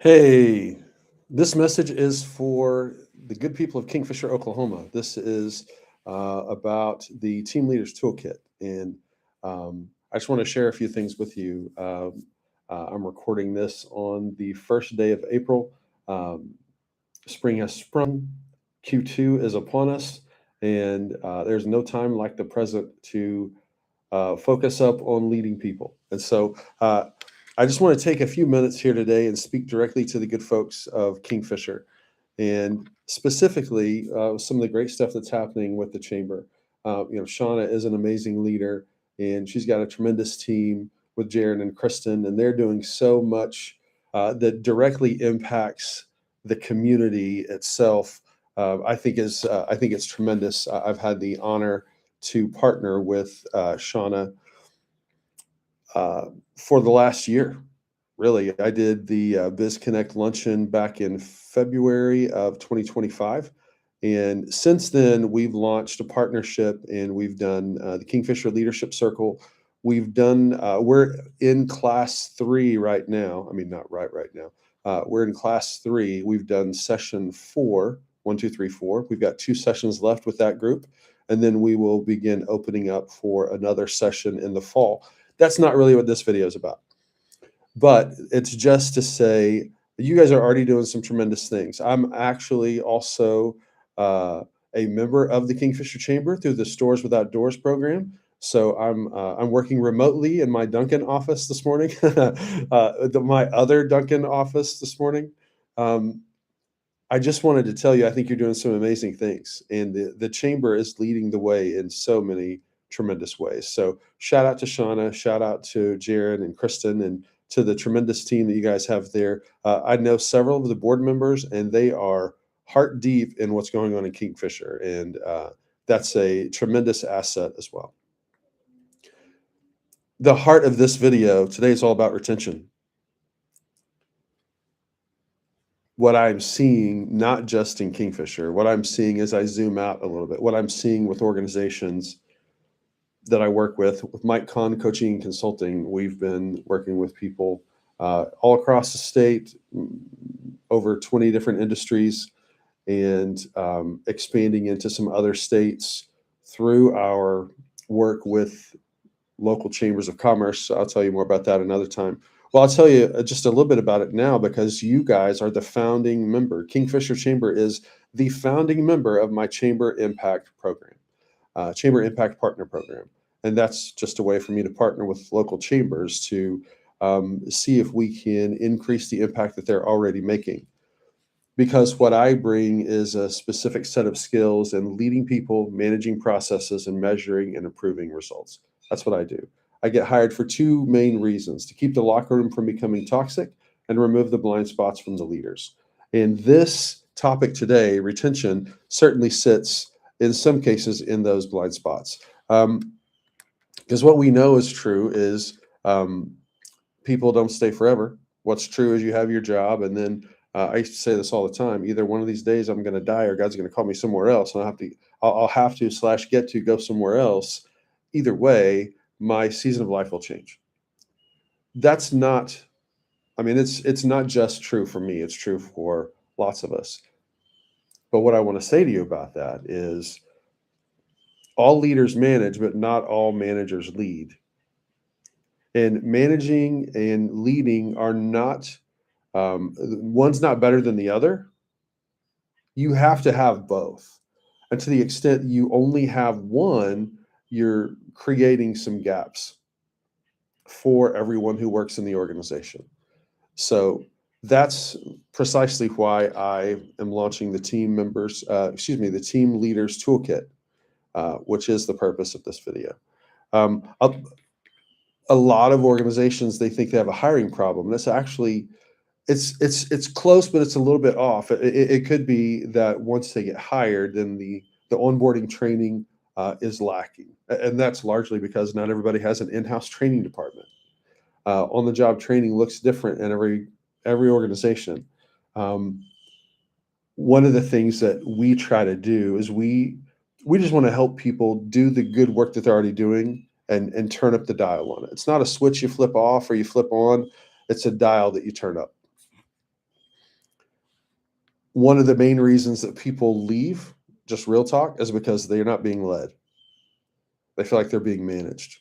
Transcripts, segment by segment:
Hey, this message is for the good people of Kingfisher, Oklahoma. This is about the Team Leaders Toolkit. And I just want to share a few things with you. I'm recording this on the first day of April. Um, Spring has sprung, Q2 is upon us, and there's no time like the present to focus up on leading people. And so I just want to take a few minutes here today and speak directly to the good folks of Kingfisher and specifically some of the great stuff that's happening with the chamber. Shauna is an amazing leader and she's got a tremendous team with Jaron and Kristen, and they're doing so much that directly impacts the community itself. I think it's tremendous. I've had the honor to partner with Shauna uh, for the last year. Really, I did the Biz Connect luncheon back in February of 2025. And since then, we've launched a partnership and we've done the Kingfisher Leadership Circle. We're in class three right now. I mean, not right now. We're in class three. We've done session four, one, two, three, four. We've got two sessions left with that group. And then we will begin opening up for another session in the fall. That's not really what this video is about, but it's just to say you guys are already doing some tremendous things. I'm actually also uh, a member of the Kingfisher Chamber through the Stores Without Doors program. So I'm working remotely in my Duncan office this morning, my other Duncan office this morning. Um, I just wanted to tell you, I think you're doing some amazing things, and the chamber is leading the way in so many tremendous ways. So shout out to Shauna, shout out to Jaron and Kristen, and to the tremendous team that you guys have there. I know several of the board members, and they are heart deep in what's going on in Kingfisher, and that's a tremendous asset as well. The heart of this video today is all about retention. What I'm seeing, not just in Kingfisher, what I'm seeing as I zoom out a little bit, what I'm seeing with organizations that I work with Mike Kahn Coaching and Consulting, we've been working with people all across the state, over 20 different industries, and expanding into some other states through our work with local chambers of commerce. So I'll tell you more about that another time. Well, I'll tell you just a little bit about it now because you guys are the founding member. Kingfisher Chamber is the founding member of my Chamber Impact program, Chamber Impact Partner Program. And that's just a way for me to partner with local chambers to see if we can increase the impact that they're already making. Because what I bring is a specific set of skills in leading people, managing processes, and measuring and improving results. That's what I do. I get hired for two main reasons: to keep the locker room from becoming toxic and remove the blind spots from the leaders. And this topic today, retention, certainly sits in some cases in those blind spots. Because what we know is true is people don't stay forever. What's true is you have your job, and then I used to say this all the time: either one of these days I'm going to die, or God's going to call me somewhere else, and I'll have to slash get to go somewhere else. Either way, my season of life will change. That's not. I mean, it's not just true for me; it's true for lots of us. But what I want to say to you about that is, all leaders manage, but not all managers lead. And managing and leading are not one's not better than the other. You have to have both. And to the extent you only have one, you're creating some gaps for everyone who works in the organization. So that's precisely why I am launching the the Team Leaders Toolkit, which is the purpose of this video. Um, a, a lot of organizations, they think they have a hiring problem. That's actually it's close, but it's a little bit off. It could be that once they get hired, then the onboarding training is lacking, and that's largely because not everybody has an in-house training department. On-the-job training looks different in every organization. Um, One of the things that we try to do is we just want to help people do the good work that they're already doing and turn up the dial on it. It's not a switch you flip off or you flip on. It's a dial that you turn up. One of the main reasons that people leave, just real talk, is because they're not being led. They feel like they're being managed.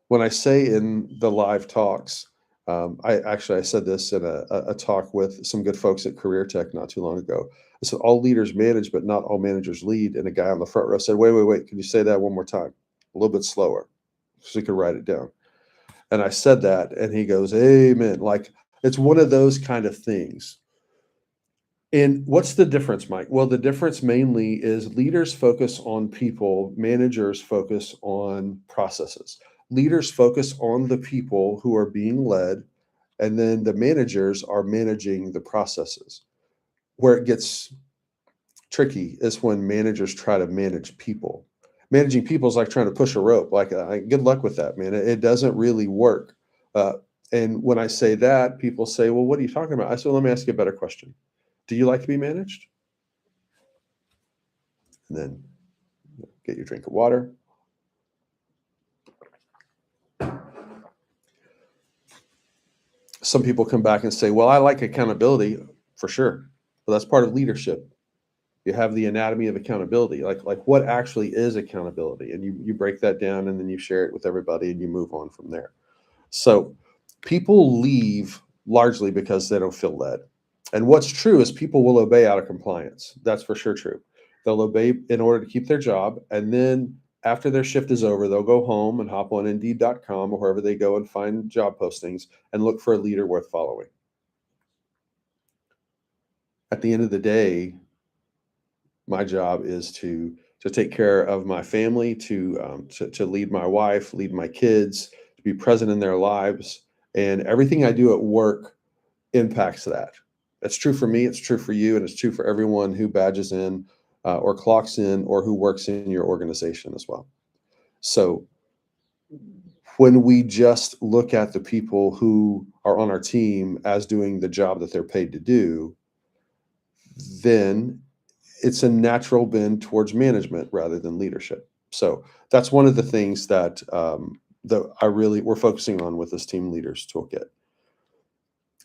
When I say in the live talks, I said this in a talk with some good folks at Career Tech not too long ago. I said all leaders manage, but not all managers lead. And a guy on the front row said, "Wait, can you say that one more time, a little bit slower, so he could write it down?" And I said that, and he goes, "Amen." Like it's one of those kind of things. And what's the difference, Mike? Well, the difference mainly is leaders focus on people, managers focus on processes. Leaders focus on the people who are being led, and then the managers are managing the processes. Where it gets tricky is when managers try to manage people. Managing people is like trying to push a rope. Like, good luck with that, man. It doesn't really work. Uh, and when I say that, people say, "Well, what are you talking about?" I said, "Let me ask you a better question. Do you like to be managed?" And then get your drink of water. Some people come back and say, "Well, I like accountability for sure, but that's part of leadership." You have the anatomy of accountability, like what actually is accountability, and you break that down, and then you share it with everybody, and you move on from there. So people leave largely because they don't feel led. And what's true is people will obey out of compliance. That's for sure true. They'll obey in order to keep their job. And then after their shift is over, they'll go home and hop on Indeed.com or wherever they go and find job postings and look for a leader worth following. At the end of the day, my job is to take care of my family, to lead my wife, lead my kids, to be present in their lives, and everything I do at work impacts that. That's true for me. It's true for you, and it's true for everyone who badges in or clocks in or who works in your organization as well. So when we just look at the people who are on our team as doing the job that they're paid to do, then it's a natural bend towards management rather than leadership. So that's one of the things that we're focusing on with this team leaders toolkit.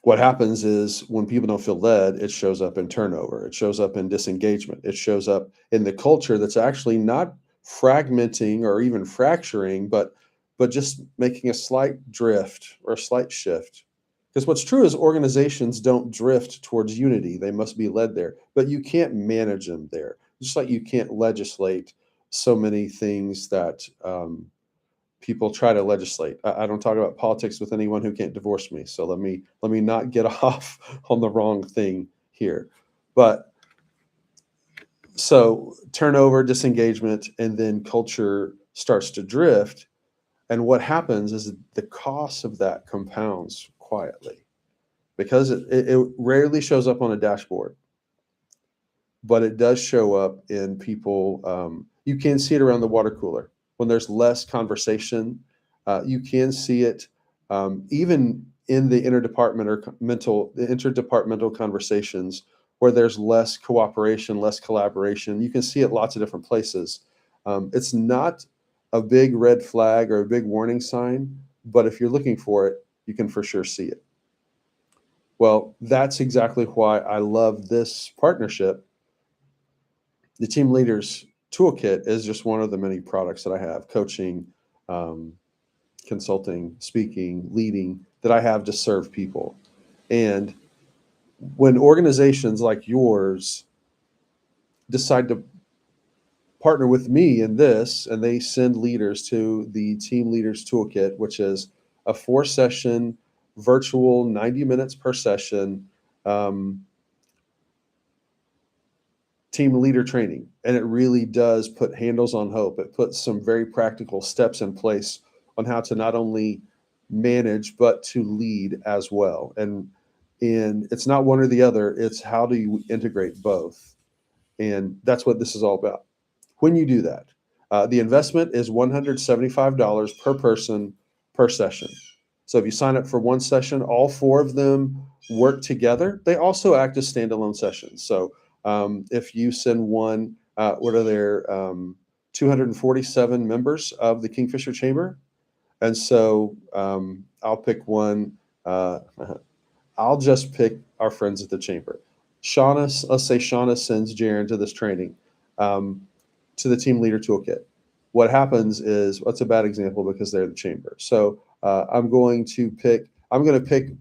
What happens is when people don't feel led, it shows up in turnover. It shows up in disengagement. It shows up in the culture that's actually not fragmenting or even fracturing, but just making a slight drift or a slight shift. Because what's true is organizations don't drift towards unity. They must be led there, but you can't manage them there. Just like you can't legislate so many things that people try to legislate. I don't talk about politics with anyone who can't divorce me. So let me not get off on the wrong thing here. But so turnover, disengagement, and then culture starts to drift. And what happens is the cost of that compounds quietly because it rarely shows up on a dashboard, but it does show up in people. You can see it around the water cooler when there's less conversation. You can see it even in the interdepartmental conversations where there's less cooperation, less collaboration. You can see it lots of different places. It's not a big red flag or a big warning sign, but if you're looking for it, you can for sure see it. Well, that's exactly why I love this partnership. The Team Leaders Toolkit is just one of the many products that I have, coaching, um, consulting, speaking, leading, that I have to serve people. And when organizations like yours decide to partner with me in this, and they send leaders to the Team Leaders Toolkit, which is a 4-session virtual 90 minutes per session team leader training, and it really does put handles on hope. It puts some very practical steps in place on how to not only manage but to lead as well. And it's not one or the other, it's how do you integrate both. And that's what this is all about. When you do that, the investment is $175 per person per session. So if you sign up for one session, all 4 of them work together. They also act as standalone sessions. So if you send one, what are there? 247 members of the Kingfisher Chamber. And so I'll pick one. I'll just pick our friends at the Chamber. Let's say Shauna sends Jaron to this training, um, to the team leader toolkit. What happens is, what's a bad example because they're the chamber. So I'm going to pick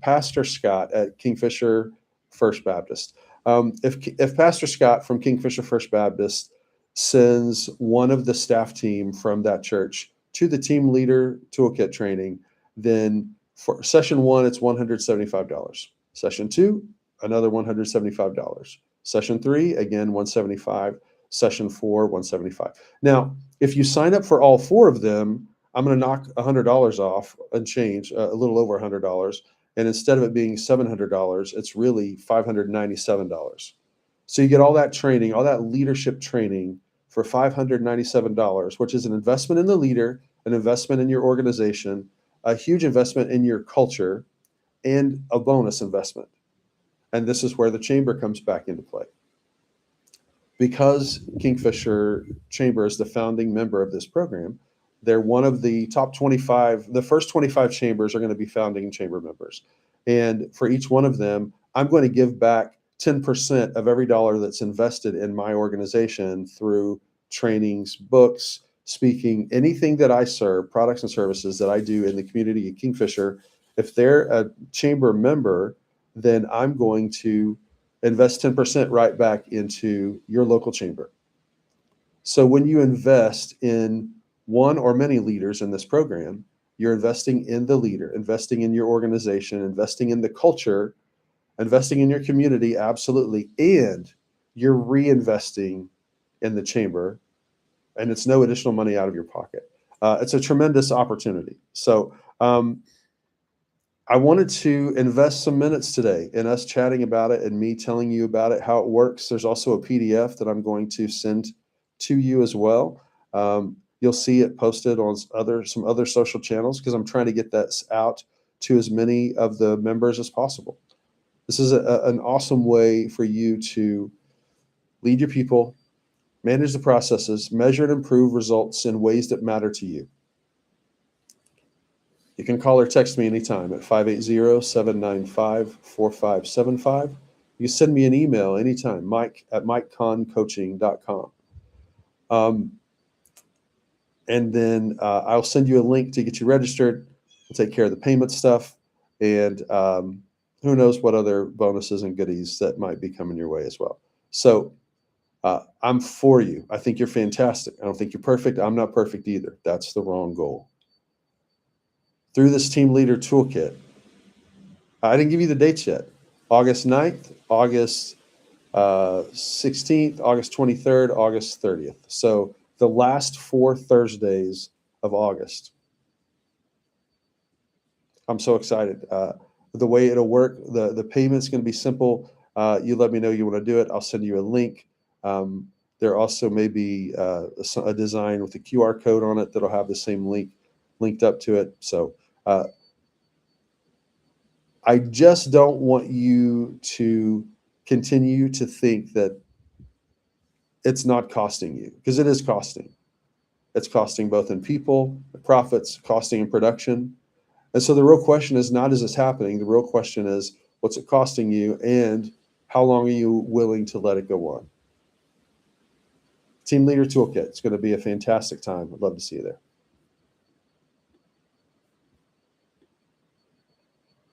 Pastor Scott at Kingfisher First Baptist. If Pastor Scott from Kingfisher First Baptist sends one of the staff team from that church to the team leader toolkit training, then for session one, it's $175. Session two, another $175. Session three, again, 175. Session four, 175. Now, if you sign up for all four of them, I'm going to knock $100 off and change, a little over $100. And instead of it being $700, it's really $597. So you get all that training, all that leadership training for $597, which is an investment in the leader, an investment in your organization, a huge investment in your culture, and a bonus investment. And this is where the chamber comes back into play. Because Kingfisher Chamber is the founding member of this program, they're one of the top 25. The first 25 chambers are going to be founding chamber members. And for each one of them, I'm going to give back 10% of every dollar that's invested in my organization through trainings, books, speaking, anything that I serve, products and services that I do in the community of Kingfisher. If they're a chamber member, then I'm going to invest 10% right back into your local chamber. So when you invest in one or many leaders in this program, you're investing in the leader, investing in your organization, investing in the culture, investing in your community, absolutely. And you're reinvesting in the chamber, and it's no additional money out of your pocket. It's a tremendous opportunity. So I wanted to invest some minutes today in us chatting about it and me telling you about it, how it works. There's also a PDF that I'm going to send to you as well. You'll see it posted on some other social channels because I'm trying to get that out to as many of the members as possible. This is an awesome way for you to lead your people, manage the processes, measure and improve results in ways that matter to you. You can call or text me anytime at 580-795-4575. You can send me an email anytime, mike@mikeconcoaching.com. And then I'll send you a link to get you registered. We'll take care of the payment stuff. And who knows what other bonuses and goodies that might be coming your way as well. So I'm for you. I think you're fantastic. I don't think you're perfect. I'm not perfect either. That's the wrong goal. Through this team leader toolkit, I didn't give you the dates yet. August 9th, August 16th, August 23rd, August 30th. So the last 4 Thursdays of August. I'm so excited. The way it'll work, the payment's going to be simple. You let me know you want to do it. I'll send you a link. There also may be a design with a QR code on it that'll have the same link linked up to it. So I just don't want you to continue to think that it's not costing you, because it is costing. It's costing both in people, profits, costing in production. And so the real question is not, is this happening? The real question is, what's it costing you, and how long are you willing to let it go on? Team Leader Toolkit. It's going to be a fantastic time. I'd love to see you there.